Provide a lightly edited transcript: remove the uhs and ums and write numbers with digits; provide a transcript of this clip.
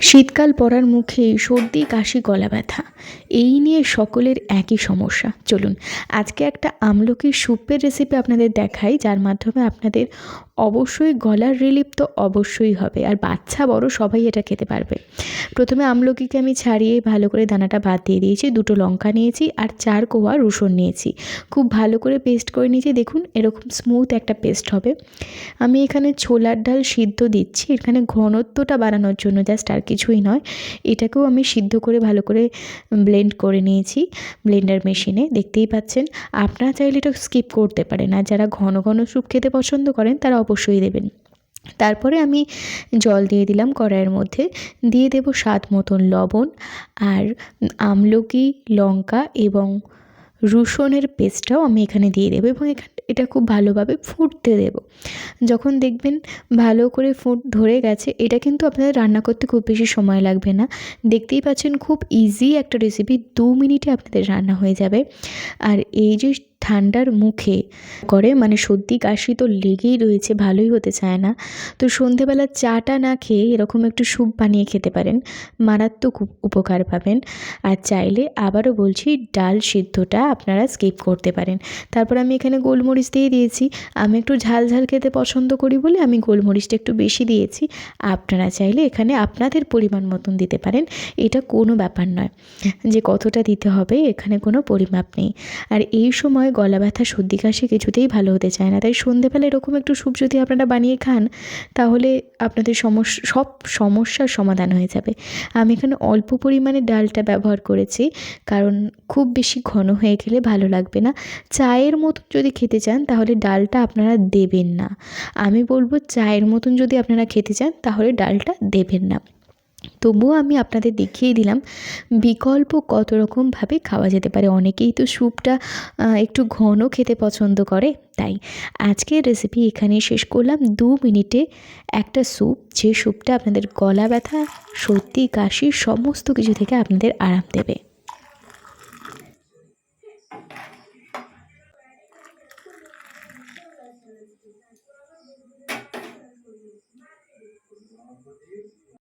শীতকাল পড়ার মুখেই সর্দি, কাশি, গলা ব্যথা এই নিয়ে সকলের একই সমস্যা। চলুন আজকে একটা আমলকির স্যুপের রেসিপি আপনাদের দেখাই, যার মাধ্যমে আপনাদের অবশ্যই গলার রিলিফ তো অবশ্যই হবে, আর বাচ্চা বড় সবাই এটা খেতে পারবে। প্রথমে আমলকিকে আমি ছাড়িয়ে ভালো করে দানাটা বাদ দিয়ে দিয়েছি, 2টো লঙ্কা নিয়েছি আর 4 কোয়া রসুন নিয়েছি। খুব ভালো করে পেস্ট করে নিয়েছি, দেখুন এরকম স্মুথ একটা পেস্ট হবে। আমি এখানে ছোলার ডাল সিদ্ধ দিচ্ছি, এখানে ঘনত্বটা বাড়ানোর জন্য, জাস্ট আর কিছুই নয়। এটাকেও আমি সিদ্ধ করে ভালো করে ব্লেন্ড করে নিয়েছি ব্লেন্ডার মেশিনে, দেখতেই পাচ্ছেন। আপনারা চাইলে এটা স্কিপ করতে পারেন, আর যারা ঘন ঘন স্যুপ খেতে পছন্দ করেন তারা অবশ্যই দেবেন। তারপরে আমি জল দিয়ে দিলাম কড়াইয়ের মধ্যে, দিয়ে দেব স্বাদ মতন লবণ, আর আমলকি, লঙ্কা এবং রসুনের পেস্টটাও আমি এখানে দিয়ে দেবো, এবং এটা খুব ভালোভাবে ফুটতে দেব। যখন দেখবেন ভালো করে ফুট ধরে গেছে, এটা কিন্তু আপনাদের রান্না করতে খুব বেশি সময় লাগবে না। দেখতেই পাচ্ছেন খুব ইজি একটা রেসিপি, 2 মিনিটে আপনাদের রান্না হয়ে যাবে। আর এই যে ঠান্ডার মুখে করে, মানে সর্দি কাশি তো লেগেই রয়েছে, ভালোই হতে চায় না। তো সন্ধেবেলা চাটা না খেয়ে এরকম একটু স্যুপ বানিয়ে খেতে পারেন, মারাত্মক উপকার পাবেন। আর চাইলে আবারও বলছি, ডাল সিদ্ধটা আপনারা স্কিপ করতে পারেন। তারপর আমি এখানে গোলমরিচ দিয়ে দিয়েছি। আমি একটু ঝাল ঝাল খেতে পছন্দ করি বলে আমি গোলমরিচটা একটু বেশি দিয়েছি। আপনারা চাইলে এখানে আপনাদের পরিমাণ মতন দিতে পারেন, এটা কোনো ব্যাপার নয় যে কতটা দিতে হবে, এখানে কোনো পরিমাপ নেই। আর এই সময় গলা ব্যথা, সর্দি কাশি কিছুতেই ভালো হতে চায় না, তাই সন্ধেবেলা এরকম একটু স্যুপ যদি আপনারা বানিয়ে খান, তাহলে আপনাদের সব সমস্যার সমাধান হয়ে যাবে। আমি এখানে অল্প পরিমাণে ডালটা ব্যবহার করেছি, কারণ খুব বেশি ঘন হয়ে গেলে ভালো লাগবে না। চায়ের মতন যদি খেতে চান তাহলে ডালটা আপনারা দেবেন না। আমি বলবো চায়ের মতন যদি আপনারা খেতে চান তাহলে ডালটা দেবেন না। তবুও আমি আপনাদের দেখিয়ে দিলাম বিকল্প কত রকমভাবে খাওয়া যেতে পারে। অনেকেই তো স্যুপটা একটু ঘন খেতে পছন্দ করে, তাই আজকের রেসিপি এখানেই শেষ করলাম। 2 মিনিটে একটা স্যুপ, যে স্যুপটা আপনাদের গলা ব্যথা, সর্দি কাশি সমস্ত কিছু থেকে আপনাদের আরাম দেবে।